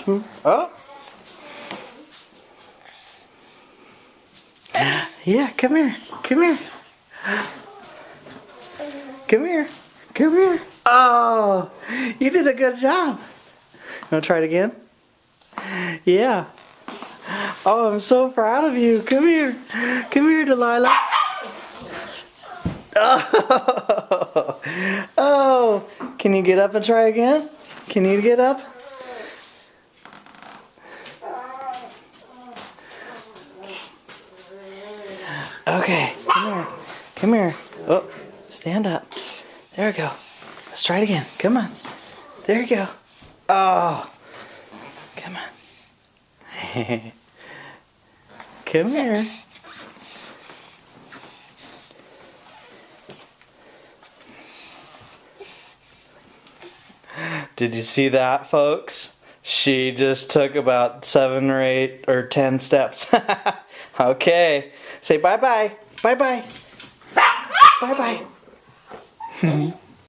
Oh. Yeah, come here. Come here. Come here. Come here. Oh, you did a good job. You want to try it again? Yeah. Oh, I'm so proud of you. Come here. Come here, Delilah. Oh. Oh. Can you get up and try again? Can you get up? Okay. Come here. Come here. Oh, stand up. There we go. Let's try it again. Come on. There you go. Oh. Come on. Come here. Did you see that, folks? She just took about 7 or 8 or 10 steps. Okay. Say bye-bye. Bye-bye. Bye-bye.